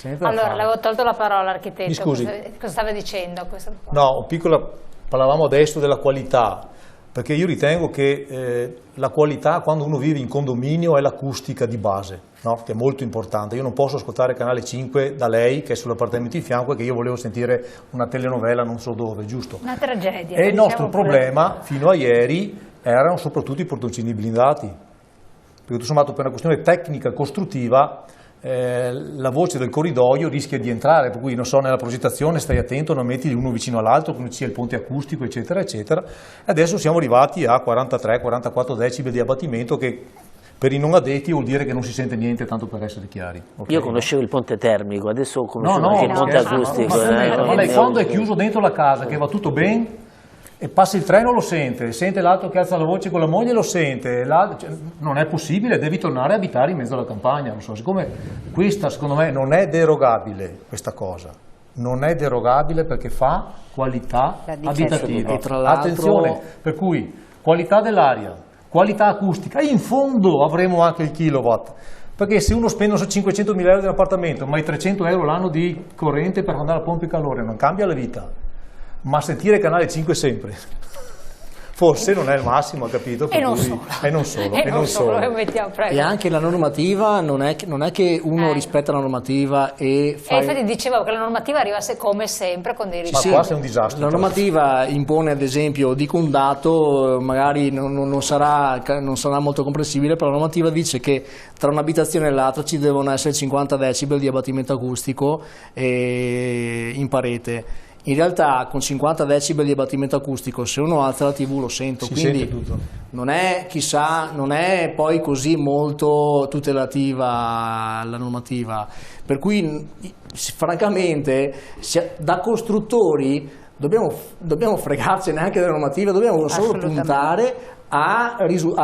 c'è niente da Allora, fare. le avevo tolto la parola, architetto. Mi scusi. Cosa stava dicendo? No, parlavamo adesso della qualità, perché io ritengo che la qualità quando uno vive in condominio è l'acustica di base, no? Che è molto importante. Io non posso ascoltare Canale 5 da lei, che è sull'appartamento di fianco, e che io volevo sentire una telenovela non so dove, giusto? Una tragedia. E il nostro problema, fino a ieri, erano soprattutto i portoncini blindati. Perché tutto sommato per una questione tecnica costruttiva la voce del corridoio rischia di entrare, per cui non so, nella progettazione stai attento, non metti uno vicino all'altro, che non ci sia il ponte acustico, eccetera, eccetera. E adesso siamo arrivati a 43-44 decibel di abbattimento, che per i non addetti vuol dire che non si sente niente, tanto per essere chiari. Okay? Io conoscevo il ponte termico, adesso ho conosciuto No, anche il ponte scherzo, acustico. ma lei quando è chiuso dentro la casa, che va tutto bene, e passa il treno lo sente l'altro che alza la voce con la moglie lo sente, cioè, non è possibile, devi tornare a abitare in mezzo alla campagna, non so, siccome questa secondo me non è derogabile, questa cosa, non è derogabile perché fa qualità abitativa. E tra l'altro... Attenzione, per cui qualità dell'aria, qualità acustica, in fondo avremo anche il kilowatt. Perché se uno spende 500.000 euro di un appartamento, ma i 300 euro l'anno di corrente per andare a pompe calore, non cambia la vita. Ma sentire Canale 5 sempre, forse non è il massimo, ha capito? E non solo. E non solo. E anche la normativa non è che uno rispetta la normativa e fa... infatti dicevo che la normativa arriva come sempre con dei ritardi. Ma qua sei un disastro. La normativa impone, ad esempio, dico un dato, magari non sarà molto comprensibile, però la normativa dice che tra un'abitazione e l'altra ci devono essere 50 decibel di abbattimento acustico in parete. In realtà con 50 decibel di abbattimento acustico se uno alza la TV lo sento, quindi tutto. Non è poi così molto tutelativa la normativa, per cui francamente da costruttori dobbiamo fregarcene anche della normativa, dobbiamo solo puntare al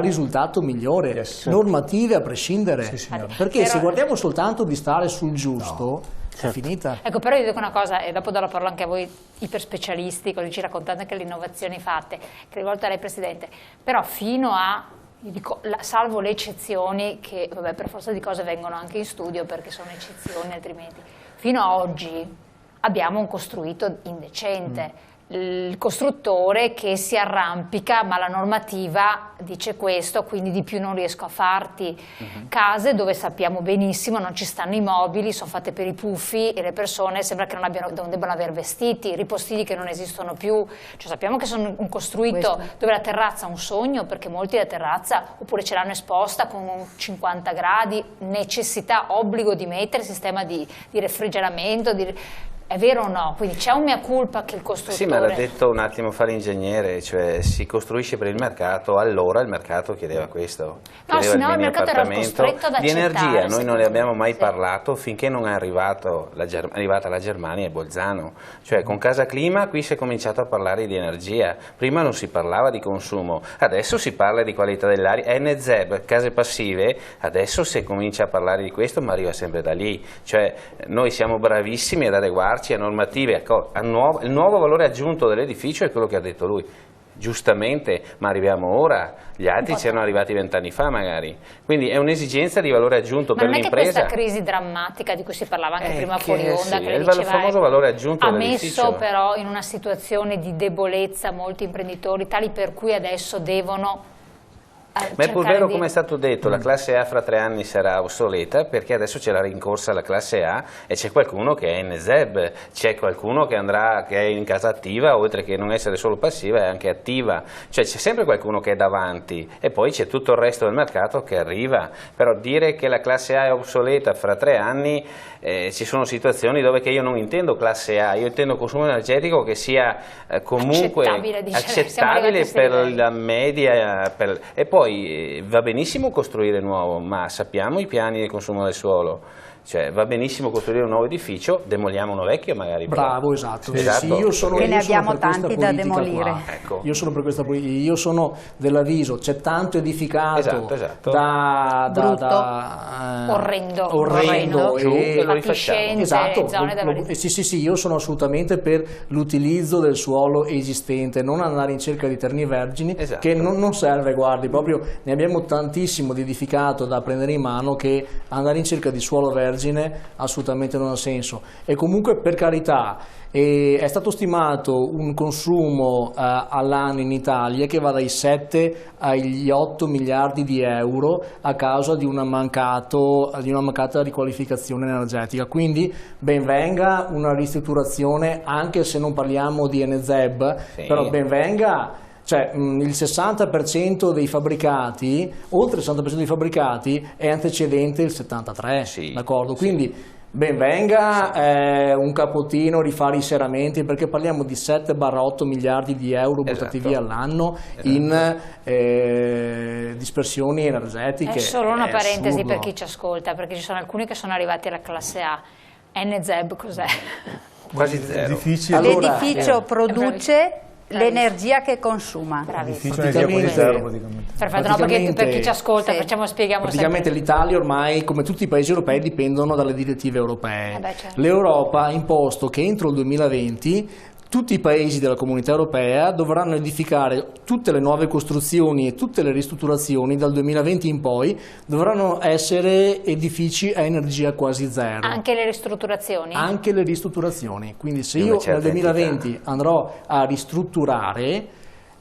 risultato migliore, Yes. Normative a prescindere, perché Però... se guardiamo soltanto di stare sul giusto è finita. Ecco, però io dico una cosa, e dopo do la parola anche a voi iperspecialisti, così ci raccontate anche le innovazioni fatte, che rivolto a lei Presidente, però fino a, io dico, salvo le eccezioni, che vabbè, per forza di cose vengono anche in studio perché sono eccezioni altrimenti, fino a oggi abbiamo un costruito indecente. Il costruttore che si arrampica, ma la normativa dice questo, quindi di più non riesco a farti. Case dove sappiamo benissimo non ci stanno i mobili, sono fatte per i puffi e le persone sembra che non debbano avere vestiti, ripostini che non esistono più, cioè sappiamo che sono un costruito dove la terrazza è un sogno, perché molti la terrazza oppure ce l'hanno esposta con 50 gradi, necessità, obbligo di mettere sistema di refrigeramento, è vero o no? Quindi c'è un mea culpa che il costruttore... Sì, ma l'ha detto un attimo fa l'ingegnere, cioè si costruisce per il mercato, allora il mercato chiedeva questo. No, chiedeva no, il mercato era costretto ad accettare. Di energia, noi non ne abbiamo mai parlato finché non è arrivata la Germania e Bolzano. Cioè con Casa Clima qui si è cominciato a parlare di energia, prima non si parlava di consumo, adesso si parla di qualità dell'aria, NZEB, case passive, adesso si comincia a parlare di questo, ma arriva sempre da lì. Cioè noi siamo bravissimi ad adeguarci a normative, il nuovo valore aggiunto dell'edificio è quello che ha detto lui, giustamente, ma arriviamo ora, gli altri c'erano arrivati 20 anni fa magari, quindi è un'esigenza di valore aggiunto per l'impresa. Ma non è che questa crisi drammatica di cui si parlava anche prima fuori onda, sì, che è il famoso valore aggiunto ha dell'edificio. messo però in una situazione di debolezza molti imprenditori, tali per cui adesso devono... Ma è pur vero, come è stato detto, la classe A fra 3 anni sarà obsoleta perché adesso c'è la rincorsa alla classe A e c'è qualcuno che è NZEB, c'è qualcuno che è in casa attiva, oltre che non essere solo passiva è anche attiva, cioè c'è sempre qualcuno che è davanti e poi c'è tutto il resto del mercato che arriva, però dire che la classe A è obsoleta fra 3 anni, ci sono situazioni dove che io non intendo classe A, io intendo consumo energetico che sia comunque accettabile per la media, e poi va benissimo costruire nuovo, ma sappiamo i piani di consumo del suolo, cioè va benissimo costruire un nuovo edificio, demoliamo uno vecchio magari. Bravo, esatto. Esatto. Sì, io sono, che ne io sono abbiamo per tanti da demolire. Ecco. Io sono per questa politica, io sono dell'avviso, c'è tanto edificato esatto. orrendo e lo rifacciamo. Esatto. Zone da Sì, io sono assolutamente per l'utilizzo del suolo esistente, non andare in cerca di terni vergini, che non serve, guardi, proprio ne abbiamo tantissimo di edificato da prendere in mano, che andare in cerca di suolo vergine vergine assolutamente non ha senso. E comunque, per carità, è stato stimato un consumo all'anno in Italia che va dai 7 agli 8 miliardi di euro a causa di una mancata riqualificazione energetica. Quindi ben venga una ristrutturazione, anche se non parliamo di NZEB, sì. Però ben venga. Cioè il 60% dei fabbricati, oltre il 60% dei fabbricati è antecedente il 73, sì, d'accordo? sì. Quindi ben venga un capottino rifare i serramenti, perché parliamo di 7-8 miliardi di euro buttati via all'anno in dispersioni energetiche. È solo una parentesi assurdo. per chi ci ascolta, perché ci sono alcuni che sono arrivati alla classe A. NZEB cos'è? Quasi zero. Difficile. Allora, L'edificio produce l'energia che consuma. Bravissimo. Difficile energia quasi zero praticamente. Perfetto, no, perché per chi ci ascolta Sì. spieghiamo Praticamente sempre. l'Italia ormai, come tutti i paesi europei, dipendono dalle direttive europee. Certo. L'Europa ha imposto che entro il 2020 tutti i paesi della comunità europea dovranno edificare tutte le nuove costruzioni e tutte le ristrutturazioni dal 2020 in poi dovranno essere edifici a energia quasi zero. Anche le ristrutturazioni? Anche le ristrutturazioni. Quindi se Di una io certa nel 2020 andrò a ristrutturare,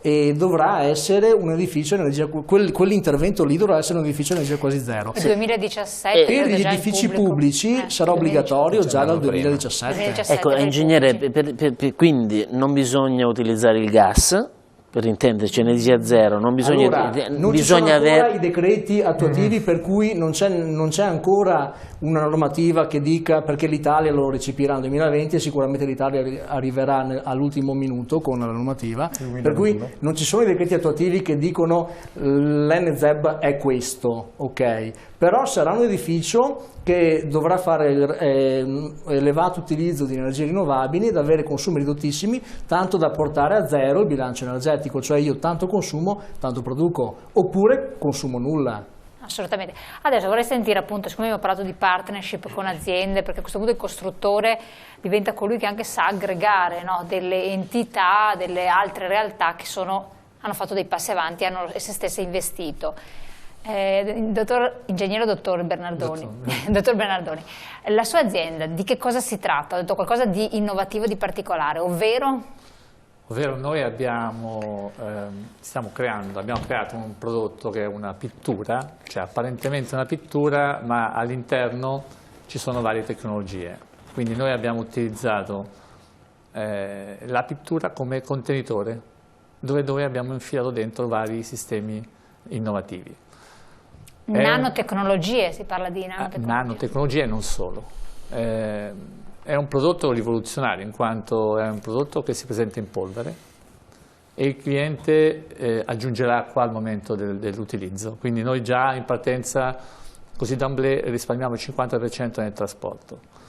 e dovrà essere un edificio a energia, quell'intervento lì dovrà essere un edificio a energia quasi zero. Nel 2017 Per credo gli già il edifici pubblico. pubblici sarà obbligatorio già dal 2017. 2017 Ecco, per i ingegnere, pubblici. quindi non bisogna utilizzare il gas, per intenderci, energia zero, non bisogna, Allora, non ci sono bisogna ancora avere... i decreti attuativi per cui non c'è ancora una normativa che dica, perché l'Italia lo recepirà nel 2020 e sicuramente l'Italia arriverà all'ultimo minuto con la normativa, per cui non ci sono i decreti attuativi che dicono l'NZEB è questo, ok? Però sarà un edificio che dovrà fare elevato utilizzo di energie rinnovabili ed avere consumi ridottissimi, tanto da portare a zero il bilancio energetico, cioè io tanto consumo, tanto produco, oppure consumo nulla. Assolutamente. Adesso vorrei sentire, appunto, siccome abbiamo parlato di partnership con aziende, perché a questo punto il costruttore diventa colui che anche sa aggregare, no, delle entità, delle altre realtà che hanno fatto dei passi avanti, hanno se stesse investito. Dottor Bernardoni, dottor Bernardoni, la sua azienda di che cosa si tratta? Ha detto qualcosa di innovativo, di particolare, ovvero? Ovvero noi abbiamo creato un prodotto che è una pittura, cioè apparentemente una pittura, ma all'interno ci sono varie tecnologie. Quindi noi abbiamo utilizzato la pittura come contenitore, dove abbiamo infilato dentro vari sistemi innovativi. Nanotecnologie, si parla di nanotecnologie. Nanotecnologie e non solo. È un prodotto rivoluzionario, in quanto è un prodotto che si presenta in polvere e il cliente aggiungerà acqua al momento dell'utilizzo. Quindi noi già in partenza, così d'emblée, risparmiamo il 50% nel trasporto.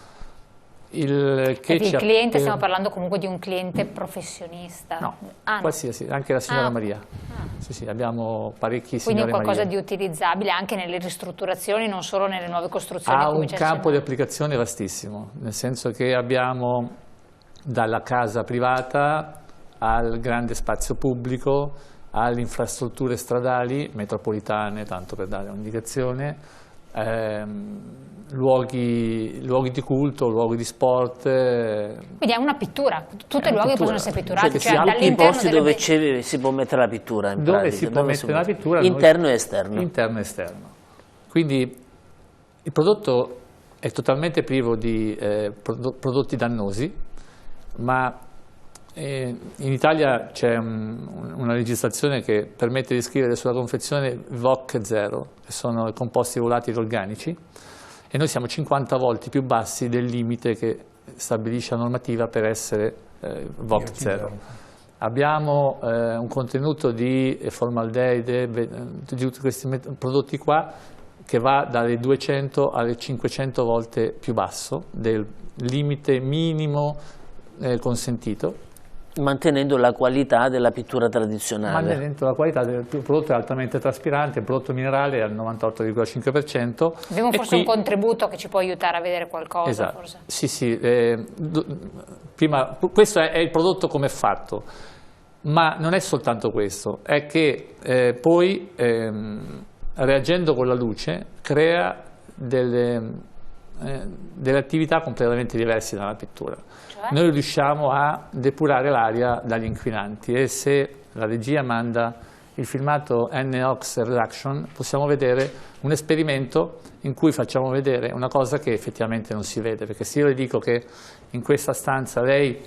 Il cliente, stiamo parlando comunque di un cliente professionista? No, qualsiasi, anche la signora Maria. Sì, abbiamo parecchi signore Quindi qualcosa Maria. di utilizzabile anche nelle ristrutturazioni, non solo nelle nuove costruzioni. Ha un campo di applicazione vastissimo, nel senso che abbiamo dalla casa privata al grande spazio pubblico, alle infrastrutture stradali, metropolitane, tanto per dare un'indicazione, luoghi di culto, luoghi di sport. Quindi è una pittura, tutti i luoghi possono essere pitturati. Cioè, tutti i posti dove si può mettere la pittura, in dove pratica, si può mettere la pittura, interno e esterno. Interno e esterno. Quindi il prodotto è totalmente privo di prodotti dannosi, ma in Italia c'è una legislazione che permette di scrivere sulla confezione VOC 0, che sono i composti volatili organici, e noi siamo 50 volte più bassi del limite che stabilisce la normativa per essere VOC 0. Abbiamo un contenuto di formaldeide, di tutti questi prodotti qua, che va dalle 200 alle 500 volte più basso del limite minimo consentito. Mantenendo la qualità della pittura tradizionale. Mantenendo la qualità del prodotto, è altamente traspirante, il prodotto minerale è al 98,5%. Abbiamo forse un contributo che ci può aiutare a vedere qualcosa. Esatto. Forse. Sì, prima, questo è il prodotto come è fatto, ma non è soltanto questo, è che poi reagendo con la luce crea delle delle attività completamente diverse dalla pittura. Cioè? Noi riusciamo a depurare l'aria dagli inquinanti e se la regia manda il filmato NOx Reduction possiamo vedere un esperimento in cui facciamo vedere una cosa che effettivamente non si vede, perché se io le dico che in questa stanza lei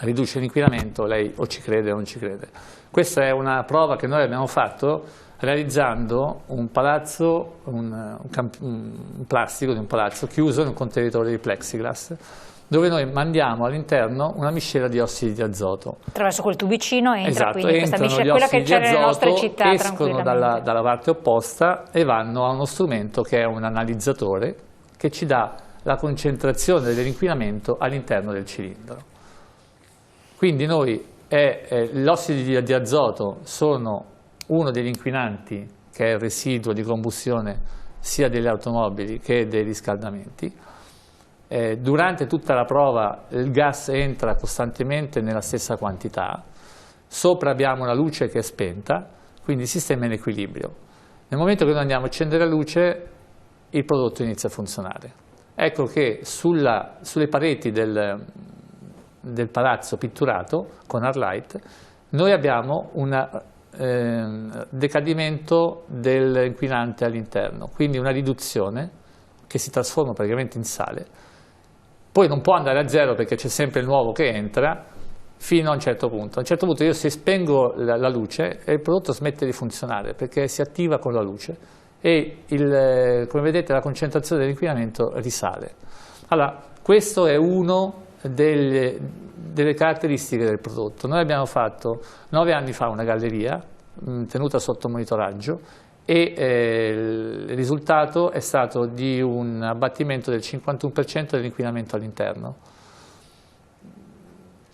riduce l'inquinamento, lei o ci crede o non ci crede. Questa è una prova che noi abbiamo fatto realizzando un palazzo, un plastico di un palazzo chiuso in un contenitore di plexiglass, dove noi mandiamo all'interno una miscela di ossidi di azoto. Attraverso quel tubicino entra, esatto, quindi questa miscela, gli quella che ossidi c'è di nelle nostre azoto, città escono tranquillamente. dalla parte opposta e vanno a uno strumento che è un analizzatore che ci dà la concentrazione dell'inquinamento all'interno del cilindro. Quindi gli ossidi di azoto sono uno degli inquinanti che è il residuo di combustione sia delle automobili che dei riscaldamenti. Durante tutta la prova il gas entra costantemente nella stessa quantità, sopra abbiamo una luce che è spenta, quindi il sistema è in equilibrio. Nel momento che noi andiamo a accendere la luce il prodotto inizia a funzionare. Ecco che sulle pareti del palazzo pitturato con Arlight noi abbiamo un decadimento dell'inquinante all'interno, quindi una riduzione che si trasforma praticamente in sale. Poi non può andare a zero perché c'è sempre il nuovo che entra fino a un certo punto. A un certo punto io se spengo la luce il prodotto smette di funzionare perché si attiva con la luce e come vedete la concentrazione dell'inquinamento risale. Allora, questo è uno delle caratteristiche del prodotto. Noi abbiamo fatto 9 anni fa una galleria tenuta sotto monitoraggio e il risultato è stato di un abbattimento del 51% dell'inquinamento all'interno.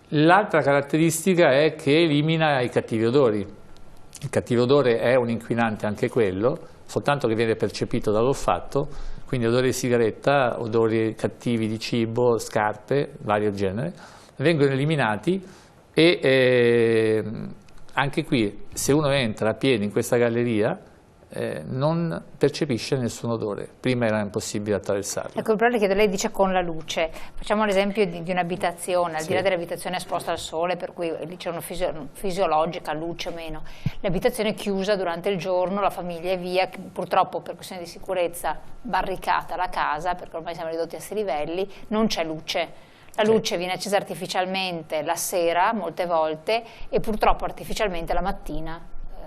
L'altra caratteristica è che elimina i cattivi odori. Il cattivo odore è un inquinante anche quello, soltanto che viene percepito dall'olfatto, quindi odori di sigaretta, odori cattivi di cibo, scarpe, vario genere, vengono eliminati e anche qui se uno entra a piedi in questa galleria non percepisce nessun odore, prima era impossibile attraversarlo. Ecco, però le chiedo, lei dice con la luce, facciamo l'esempio di un'abitazione, al di là dell'abitazione esposta al sole, per cui lì c'è una fisiologica luce o meno, l'abitazione è chiusa durante il giorno, la famiglia è via, purtroppo per questioni di sicurezza barricata la casa, perché ormai siamo ridotti a 6 livelli, non c'è luce. La luce viene accesa artificialmente la sera, molte volte, e purtroppo artificialmente la mattina,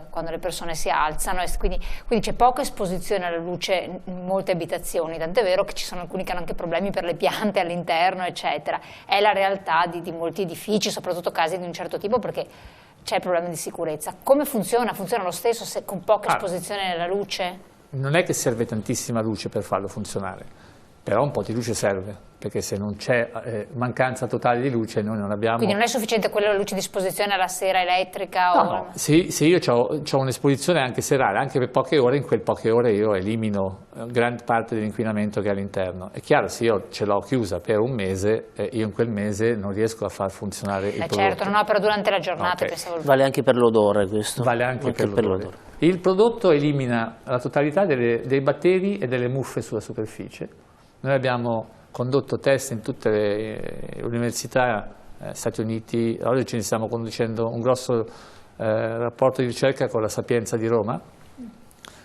quando le persone si alzano, e quindi c'è poca esposizione alla luce in molte abitazioni, tant'è vero che ci sono alcuni che hanno anche problemi per le piante all'interno, eccetera. È la realtà di molti edifici, soprattutto casi di un certo tipo, perché c'è il problema di sicurezza. Come funziona? Funziona lo stesso se con poca esposizione alla luce? Non è che serve tantissima luce per farlo funzionare, però un po' di luce serve, perché se non c'è mancanza totale di luce noi non abbiamo... Quindi non è sufficiente quella luce di esposizione alla sera elettrica? No. Se io ho un'esposizione anche serale, anche per poche ore, in quelle poche ore io elimino gran parte dell'inquinamento che è all'interno. È chiaro, se io ce l'ho chiusa per un mese, io in quel mese non riesco a far funzionare il prodotto. Certo, no, però durante la giornata pensavo... Vale anche per l'odore questo? Vale anche per l'odore. Il prodotto elimina la totalità dei batteri e delle muffe sulla superficie. Noi abbiamo condotto test in tutte le università, Stati Uniti, oggi ce ne stiamo conducendo un grosso rapporto di ricerca con la Sapienza di Roma,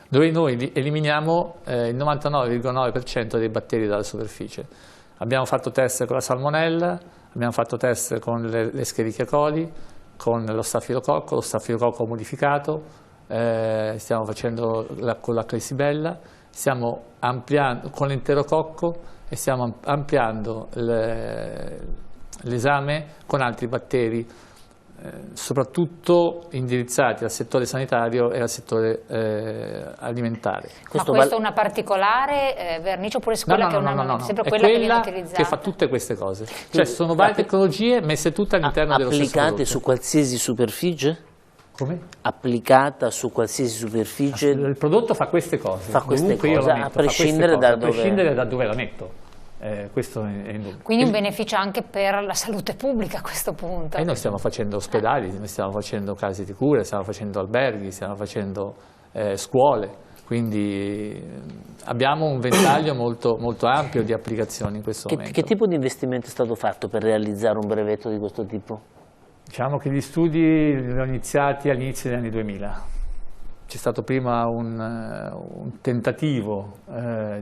dove noi eliminiamo il 99,9% dei batteri dalla superficie. Abbiamo fatto test con la salmonella, abbiamo fatto test con le Escherichia coli, con lo stafilococco modificato, stiamo facendo con la Clesibella, stiamo ampliando con l'enterococco e stiamo ampliando l'esame con altri batteri, soprattutto indirizzati al settore sanitario e al settore alimentare. Ma questa è una particolare vernice oppure è quella sempre quella che viene utilizzata? Che fa tutte queste cose. Cioè sono varie tecnologie messe tutte all'interno dello stesso prodotto. Applicate su qualsiasi superficie? Come? Applicata su qualsiasi superficie? Il prodotto fa queste cose. Fa queste cose, a prescindere da dove la metto. Questo è indubbio. Quindi un beneficio anche per la salute pubblica a questo punto. E noi stiamo facendo ospedali, noi stiamo facendo case di cura, stiamo facendo alberghi, stiamo facendo scuole. Quindi abbiamo un ventaglio molto, molto ampio di applicazioni in questo momento. Che tipo di investimento è stato fatto per realizzare un brevetto di questo tipo? Diciamo che gli studi li ho iniziati all'inizio degli anni 2000. C'è stato prima un tentativo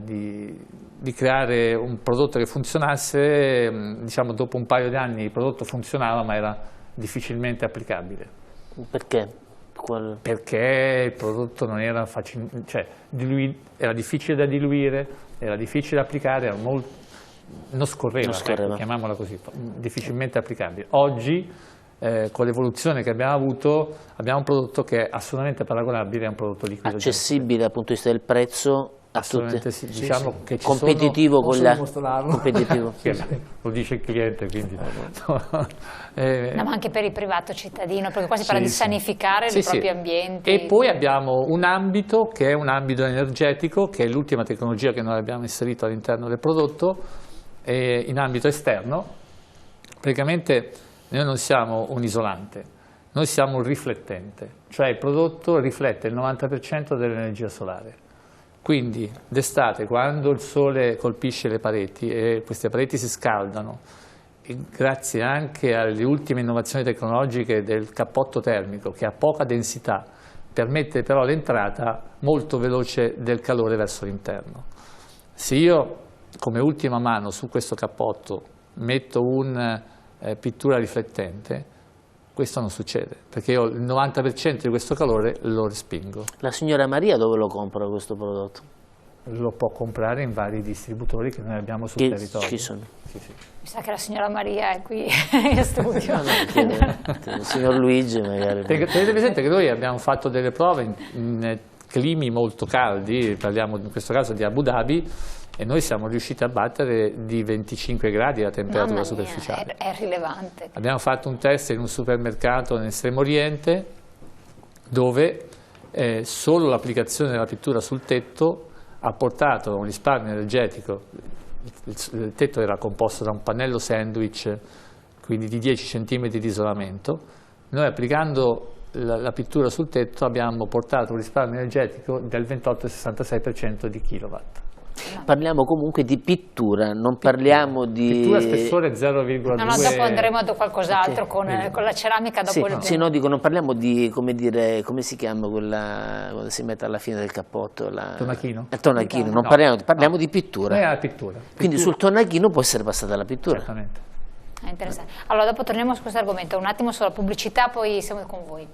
di creare un prodotto che funzionasse, diciamo dopo un paio di anni il prodotto funzionava ma era difficilmente applicabile. Perché? Perché il prodotto non era facile, cioè era difficile da diluire, era difficile da applicare, era non scorreva. Ecco, chiamiamola così, difficilmente applicabile. Oggi con l'evoluzione che abbiamo avuto abbiamo un prodotto che è assolutamente paragonabile a un prodotto liquido. Accessibile dal punto di vista del prezzo? Assolutamente sì, diciamo che ci competitivo con la competitivo. Lo dice il cliente, quindi no, ma anche per il privato cittadino, perché qua si parla di sanificare i propri ambienti. E poi abbiamo un ambito che è un ambito energetico, che è l'ultima tecnologia che noi abbiamo inserito all'interno del prodotto, in ambito esterno. Praticamente noi non siamo un isolante, noi siamo un riflettente, cioè il prodotto riflette il 90% dell'energia solare. Quindi d'estate, quando il sole colpisce le pareti e queste pareti si scaldano, e grazie anche alle ultime innovazioni tecnologiche del cappotto termico, che ha poca densità, permette però l'entrata molto veloce del calore verso l'interno. Se io, come ultima mano su questo cappotto, metto una pittura riflettente, questo non succede, perché io il 90% di questo calore lo respingo. La signora Maria dove lo compra questo prodotto? Lo può comprare in vari distributori che noi abbiamo sul territorio. Ci sono? Sì. Mi sa che la signora Maria è qui in studio. Il signor Luigi magari. Tenete presente che noi abbiamo fatto delle prove in climi molto caldi, parliamo in questo caso di Abu Dhabi, e noi siamo riusciti a battere di 25 gradi la temperatura superficiale. È rilevante. Abbiamo fatto un test in un supermercato nell'Estremo Oriente dove solo l'applicazione della pittura sul tetto ha portato a un risparmio energetico. Il tetto era composto da un pannello sandwich, quindi di 10 cm di isolamento. Noi applicando la pittura sul tetto abbiamo portato un risparmio energetico del 28-66% di kilowatt. Parliamo comunque di pittura, non parliamo di... Pittura spessore 0,2... No, dopo andremo a qualcos'altro con la ceramica dopo il... Sì, no, dico, non parliamo di, come dire, come si chiama quella, quando si mette alla fine del cappotto? Tonachino? Il tonachino, non parliamo di pittura. Pittura. Quindi sul tonachino può essere passata la pittura. Certamente. È interessante. Allora, dopo torniamo su questo argomento, un attimo sulla pubblicità, poi siamo con voi.